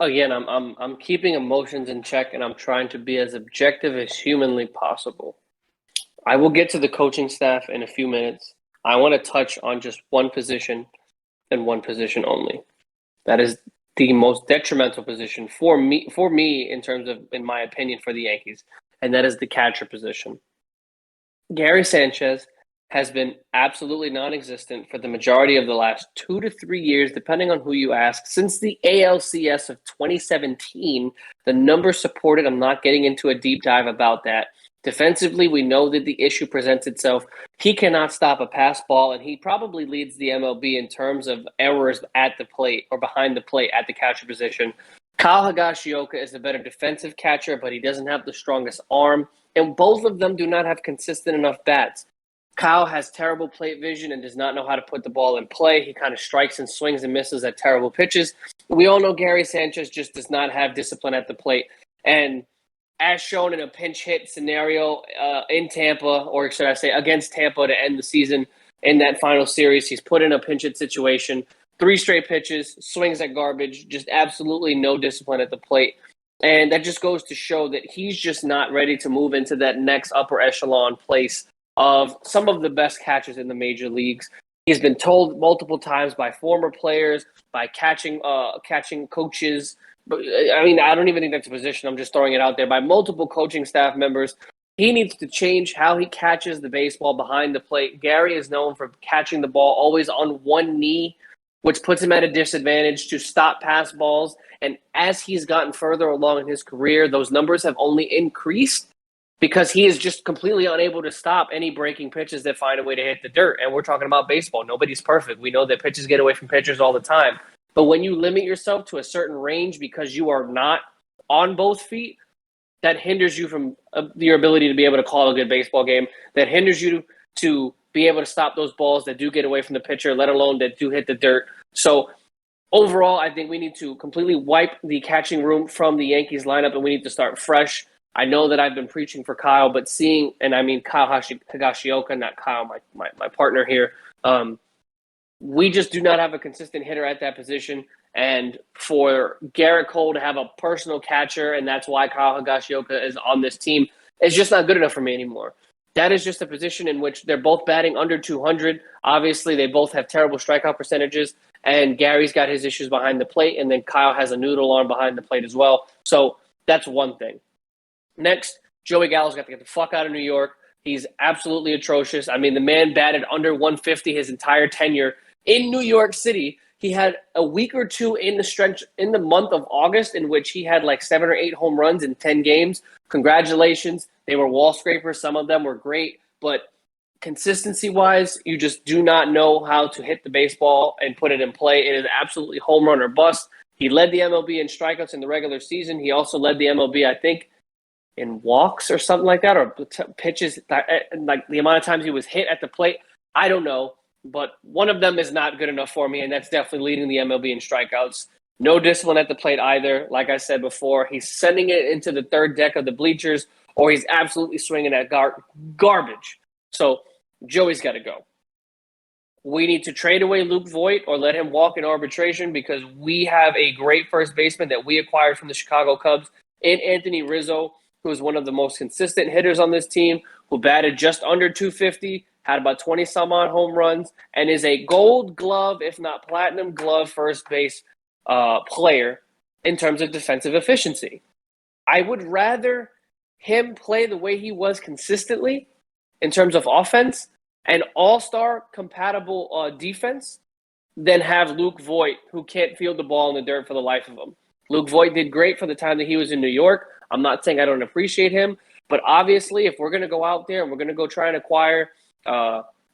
Again, I'm keeping emotions in check and I'm trying to be as objective as humanly possible. I will get to the coaching staff in a few minutes. I want to touch on just one position and one position only. That is the most detrimental position for me in terms of, in my opinion, for the Yankees, and that is the catcher position. Gary Sanchez has been absolutely non-existent for the majority of the last 2 to 3 years, depending on who you ask. Since the ALCS of 2017, the numbers supported. I'm not getting into a deep dive about that. Defensively, we know that the issue presents itself. He cannot stop a pass ball, and he probably leads the MLB in terms of errors at the plate or behind the plate at the catcher position. Kyle Higashioka is a better defensive catcher, but he doesn't have the strongest arm, and both of them do not have consistent enough bats. Kyle has terrible plate vision and does not know how to put the ball in play. He kind of strikes and swings and misses at terrible pitches. We all know Gary Sanchez just does not have discipline at the plate. And as shown in a pinch hit scenario in Tampa, or should I say against Tampa to end the season in that final series, he's put in a pinch hit situation, 3 straight pitches, swings at garbage, just absolutely no discipline at the plate. And that just goes to show that he's just not ready to move into that next upper echelon place of some of the best catchers in the major leagues. He's been told multiple times by former players, by catching coaches. But I mean, I don't even think that's a position. I'm just throwing it out there. By multiple coaching staff members, he needs to change how he catches the baseball behind the plate. Gary is known for catching the ball always on one knee, which puts him at a disadvantage to stop pass balls. And as he's gotten further along in his career, those numbers have only increased because he is just completely unable to stop any breaking pitches that find a way to hit the dirt. And we're talking about baseball. Nobody's perfect. We know that pitches get away from pitchers all the time. But when you limit yourself to a certain range because you are not on both feet, that hinders you from your ability to be able to call a good baseball game. That hinders you to be able to stop those balls that do get away from the pitcher, let alone that do hit the dirt. So overall, I think we need to completely wipe the catching room from the Yankees lineup, and we need to start fresh. I know that I've been preaching for Kyle, but seeing, and I mean Kyle Higashioka, not Kyle, my partner here, we just do not have a consistent hitter at that position. And for Garrett Cole to have a personal catcher, and that's why Kyle Higashioka is on this team, is just not good enough for me anymore. That is just a position in which they're both batting under 200. Obviously, they both have terrible strikeout percentages, and Gary's got his issues behind the plate, and then Kyle has a noodle arm behind the plate as well. So that's one thing. Next, Joey Gallo's got to get the fuck out of New York. He's absolutely atrocious. I mean, the man batted under 150 his entire tenure in New York City. He had a week or two in the stretch in the month of August in which he had like 7 or 8 home runs in 10 games. Congratulations. They were wall scrapers. Some of them were great. But consistency-wise, you just do not know how to hit the baseball and put it in play. It is absolutely home run or bust. He led the MLB in strikeouts in the regular season. He also led the MLB, I think, in walks or something like that, or pitches, like the amount of times he was hit at the plate. I don't know. But one of them is not good enough for me, and that's definitely leading the MLB in strikeouts. No discipline at the plate either. Like I said before, he's sending it into the third deck of the bleachers, or he's absolutely swinging at garbage. So Joey's got to go. We need to trade away Luke Voit or let him walk in arbitration because we have a great first baseman that we acquired from the Chicago Cubs in Anthony Rizzo, who is one of the most consistent hitters on this team, who batted just under 250, had about 20-some-odd home runs, and is a gold glove, if not platinum glove, first base player in terms of defensive efficiency. I would rather him play the way he was consistently in terms of offense and all-star compatible defense than have Luke Voit, who can't field the ball in the dirt for the life of him. Luke Voit did great for the time that he was in New York. I'm not saying I don't appreciate him, but obviously if we're going to go out there and we're going to go try and acquire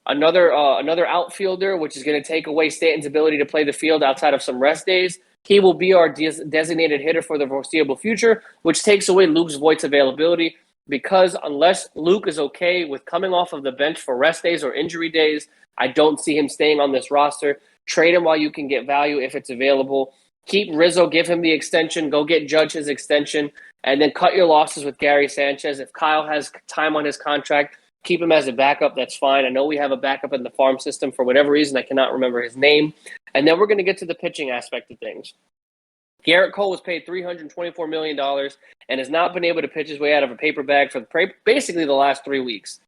another outfielder, which is going to take away Stanton's ability to play the field outside of some rest days, he will be our designated hitter for the foreseeable future, which takes away Luke Voit's availability because unless Luke is okay with coming off of the bench for rest days or injury days, I don't see him staying on this roster. Trade him while you can get value if it's available. Keep Rizzo, give him the extension, go get Judge his extension, and then cut your losses with Gary Sanchez. If Kyle has time on his contract, keep him as a backup. That's fine. I know we have a backup in the farm system for whatever reason. I cannot remember his name. And then we're going to get to the pitching aspect of things. Garrett Cole was paid $324 million and has not been able to pitch his way out of a paper bag for basically the last 3 weeks.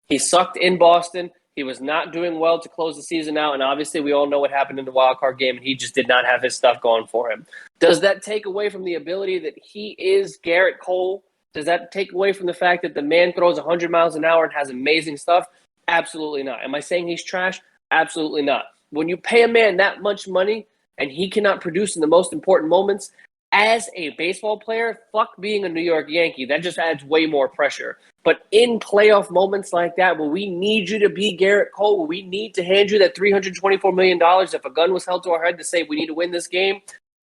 He sucked in Boston. He was not doing well to close the season out, and obviously we all know what happened in the wild card game, and he just did not have his stuff going for him. Does that take away from the ability that he is Garrett Cole? Does that take away from the fact that the man throws 100 miles an hour and has amazing stuff? Absolutely not. Am I saying he's trash? Absolutely not. When you pay a man that much money and he cannot produce in the most important moments, as a baseball player, fuck being a New York Yankee. That just adds way more pressure. But in playoff moments like that, where we need you to be Garrett Cole, where we need to hand you that $324 million if a gun was held to our head to say we need to win this game,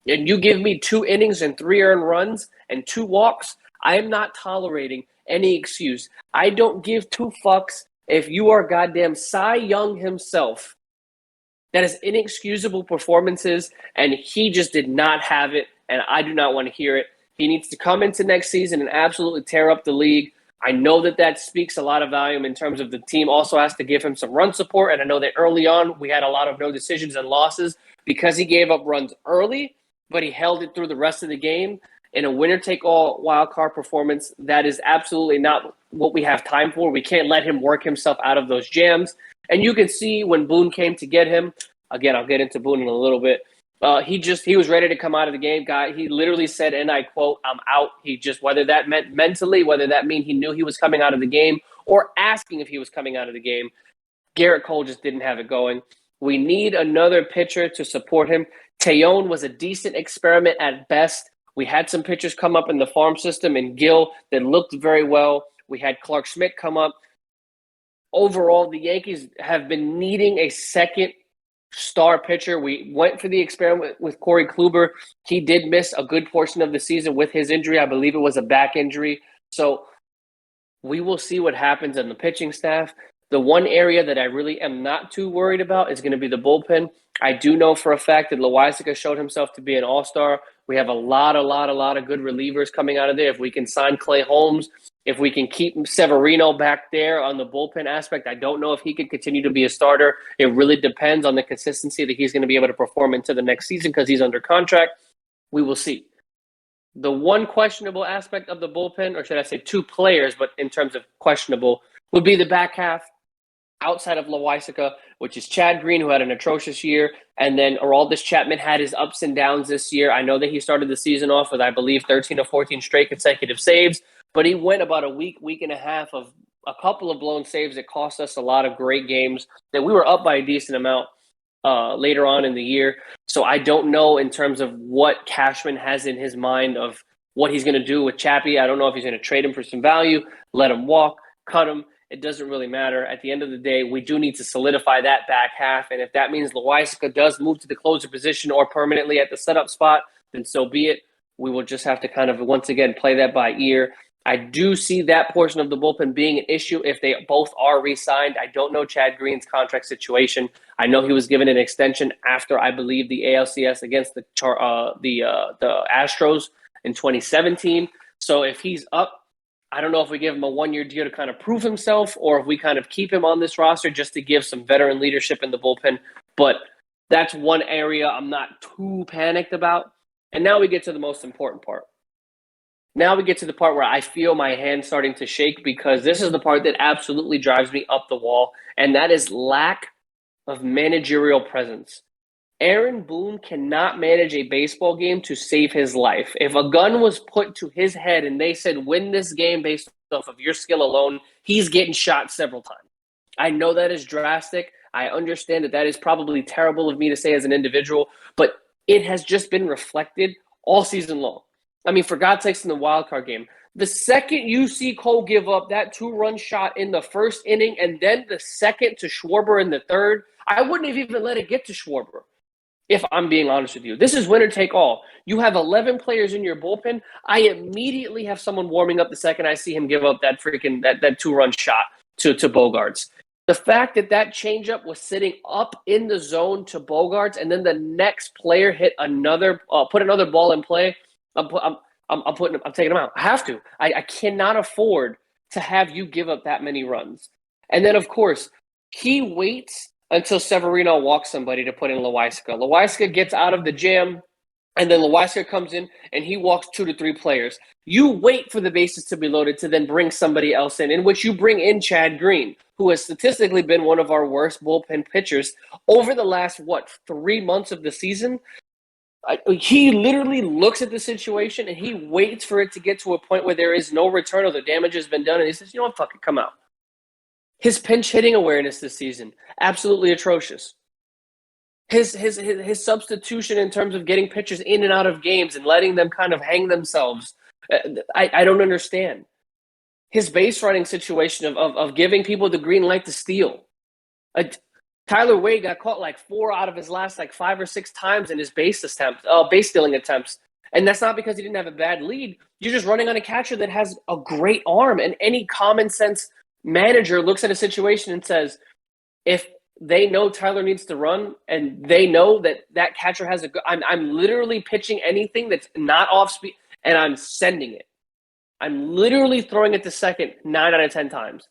and you give me 2 innings and 3 earned runs and 2 walks, I am not tolerating any excuse. I don't give 2 fucks if you are goddamn Cy Young himself. That is inexcusable performances, and he just did not have it, and I do not want to hear it. He needs to come into next season and absolutely tear up the league. I know that speaks a lot of volume in terms of the team also has to give him some run support, and I know that early on we had a lot of no decisions and losses because he gave up runs early, but he held it through the rest of the game. In a winner-take-all wild-card performance, that is absolutely not what we have time for. We can't let him work himself out of those jams. And you can see when Boone came to get him, again, I'll get into Boone in a little bit, he was ready to come out of the game. He literally said, and I quote, "I'm out." He just, whether that meant mentally, whether that mean he knew he was coming out of the game or asking if he was coming out of the game, Garrett Cole just didn't have it going. We need another pitcher to support him. Tejon was a decent experiment at best. We had some pitchers come up in the farm system and Gill that looked very well. We had Clark Schmidt come up. Overall, the Yankees have been needing a second star pitcher. We went for the experiment with Corey Kluber. He did miss a good portion of the season with his injury. I believe it was a back injury. So we will see what happens in the pitching staff. The one area that I really am not too worried about is going to be the bullpen. I do know for a fact that Loaisiga showed himself to be an all-star. We have a lot of good relievers coming out of there. If we can sign Clay Holmes, if we can keep Severino back there on the bullpen aspect, I don't know if he could continue to be a starter. It really depends on the consistency that he's going to be able to perform into the next season because he's under contract. We will see. The one questionable aspect of the bullpen, or should I say 2 players, but in terms of questionable, would be the back half outside of Loaisiga, which is Chad Green, who had an atrocious year, and then Aroldis Chapman had his ups and downs this year. I know that he started the season off with, I believe, 13 or 14 straight consecutive saves, but he went about a week and a half of a couple of blown saves that cost us a lot of great games that we were up by a decent amount later on in the year. So I don't know in terms of what Cashman has in his mind of what he's going to do with Chappie. I don't know if he's going to trade him for some value, let him walk, cut him. It doesn't really matter. At the end of the day, we do need to solidify that back half. And if that means Loaisiga does move to the closer position or permanently at the setup spot, then so be it. We will just have to kind of, once again, play that by ear. I do see that portion of the bullpen being an issue if they both are re-signed. I don't know Chad Green's contract situation. I know he was given an extension after, I believe, the ALCS against the Astros in 2017. So if he's up, I don't know if we give him a 1-year deal to kind of prove himself or if we kind of keep him on this roster just to give some veteran leadership in the bullpen. But that's one area I'm not too panicked about. And now we get to the most important part. Now we get to the part where I feel my hand starting to shake because this is the part that absolutely drives me up the wall, and that is lack of managerial presence. Aaron Boone cannot manage a baseball game to save his life. If a gun was put to his head and they said, win this game based off of your skill alone, he's getting shot several times. I know that is drastic. I understand that is probably terrible of me to say as an individual, but it has just been reflected all season long. I mean, for God's sakes, in the wild card game, the second you see Cole give up that 2-run shot in the first inning and then the second to Schwarber in the third, I wouldn't have even let it get to Schwarber. If I'm being honest with you, this is winner take all. You have 11 players in your bullpen. I immediately have someone warming up the second I see him give up that 2-run shot to Bogaerts. The fact that changeup was sitting up in the zone to Bogaerts, and then the next player hit put another ball in play. I'm taking him out. I have to. I cannot afford to have you give up that many runs. And then, of course, he waits until Severino walks somebody to put in Loaisiga. Loaisiga gets out of the jam. and then Loisker comes in and he walks 2 to 3 players. You wait for the bases to be loaded to then bring somebody else in which you bring in Chad Green, who has statistically been one of our worst bullpen pitchers over the last, 3 months of the season. He literally looks at the situation and he waits for it to get to a point where there is no return or the damage has been done, and he says, you know what, fuck it, come out. His pinch hitting awareness this season, absolutely atrocious. His substitution in terms of getting pitchers in and out of games and letting them kind of hang themselves, I don't understand. His base running situation of giving people the green light to steal. Tyler Wade got caught like 4 out of his last 5 or 6 times in his base stealing attempts. And that's not because he didn't have a bad lead. You're just running on a catcher that has a great arm. And any common sense manager looks at a situation and says, if they know Tyler needs to run and they know that catcher has a good, I'm literally pitching anything that's not off speed and I'm sending it. I'm literally throwing it to second 9 out of 10 times.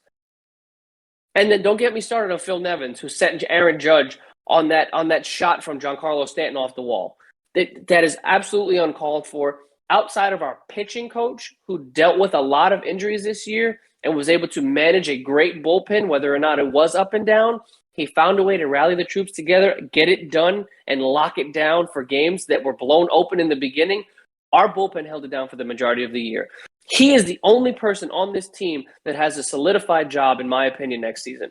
And then don't get me started on Phil Nevins, who sent Aaron Judge on that shot from Giancarlo Stanton off the wall. That is absolutely uncalled for. Outside of our pitching coach, who dealt with a lot of injuries this year and was able to manage a great bullpen, whether or not it was up and down, he found a way to rally the troops together, get it done, and lock it down for games that were blown open in the beginning. Our bullpen held it down for the majority of the year. He is the only person on this team that has a solidified job, in my opinion, next season.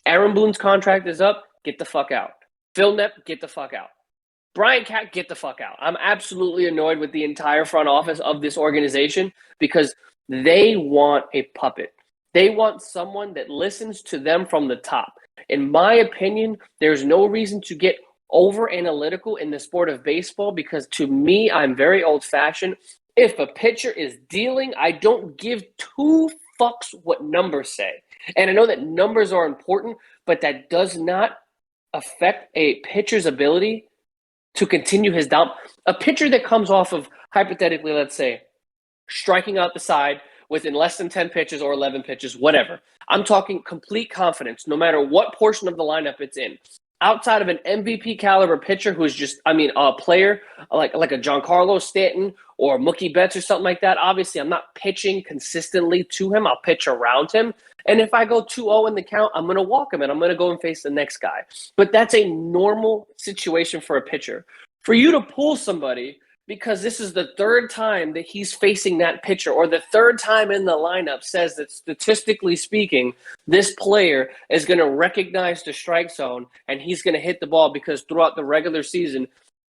Aaron Boone's contract is up. Get the fuck out. Phil Knepp, get the fuck out. Brian Cat, get the fuck out. I'm absolutely annoyed with the entire front office of this organization because they want a puppet. They want someone that listens to them from the top. In my opinion, there's no reason to get over analytical in the sport of baseball because to me, I'm very old-fashioned. If a pitcher is dealing, I don't give 2 fucks what numbers say. And I know that numbers are important, but that does not affect a pitcher's ability to continue his down. A pitcher that comes off of, hypothetically, let's say, striking out the side within less than 10 pitches or 11 pitches, whatever. I'm talking complete confidence, no matter what portion of the lineup it's in. Outside of an MVP caliber pitcher who's just, a player like a Giancarlo Stanton or Mookie Betts or something like that, obviously I'm not pitching consistently to him. I'll pitch around him. And if I go 2-0 in the count, I'm going to walk him and I'm going to go and face the next guy. But that's a normal situation for a pitcher. For you to pull somebody because this is the 3rd time that he's facing that pitcher or the 3rd time in the lineup says that statistically speaking, this player is going to recognize the strike zone and he's going to hit the ball because throughout the regular season,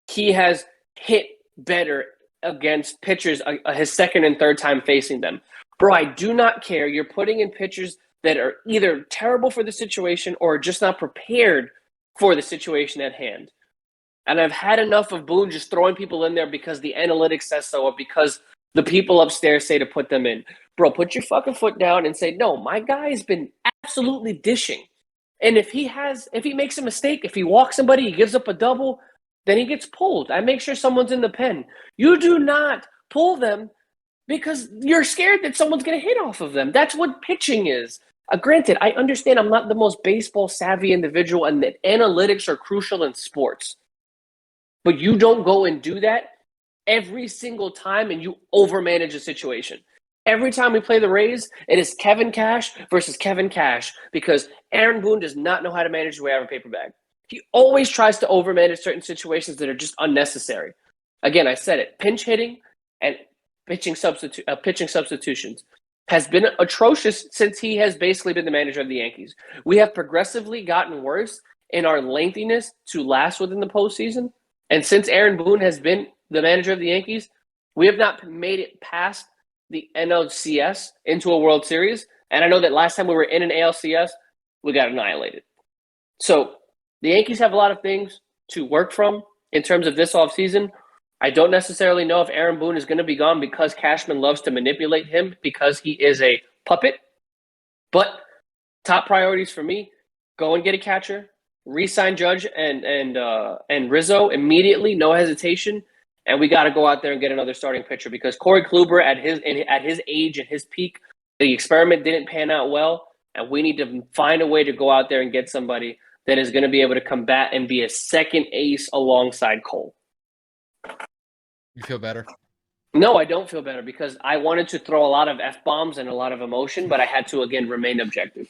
he has hit better against pitchers his 2nd and 3rd time facing them. Bro, I do not care. You're putting in pitchers that are either terrible for the situation or just not prepared for the situation at hand. And I've had enough of Boone just throwing people in there because the analytics says so or because the people upstairs say to put them in. Bro, put your fucking foot down and say, no, my guy has been absolutely dishing. And if he makes a mistake, if he walks somebody, he gives up a double, then he gets pulled. I make sure someone's in the pen. You do not pull them because you're scared that someone's going to hit off of them. That's what pitching is. Granted, I understand I'm not the most baseball savvy individual and that analytics are crucial in sports. But you don't go and do that every single time and you overmanage a situation. Every time we play the Rays, it is Kevin Cash versus Kevin Cash because Aaron Boone does not know how to manage the way out of a paper bag. He always tries to overmanage certain situations that are just unnecessary. Again, I said it. Pinch hitting and pitching substitutions has been atrocious since he has basically been the manager of the Yankees. We have progressively gotten worse in our lengthiness to last within the postseason. And since Aaron Boone has been the manager of the Yankees, we have not made it past the NLCS into a World Series. And I know that last time we were in an ALCS, we got annihilated. So the Yankees have a lot of things to work from in terms of this offseason. I don't necessarily know if Aaron Boone is going to be gone because Cashman loves to manipulate him because he is a puppet. But top priorities for me, go and get a catcher. Re-sign Judge and Rizzo immediately, no hesitation, and we got to go out there and get another starting pitcher because Corey Kluber at his age and his peak, the experiment didn't pan out well, and we need to find a way to go out there and get somebody that is going to be able to combat and be a second ace alongside Cole. You feel better? No, I don't feel better because I wanted to throw a lot of F bombs and a lot of emotion, but I had to again remain objective.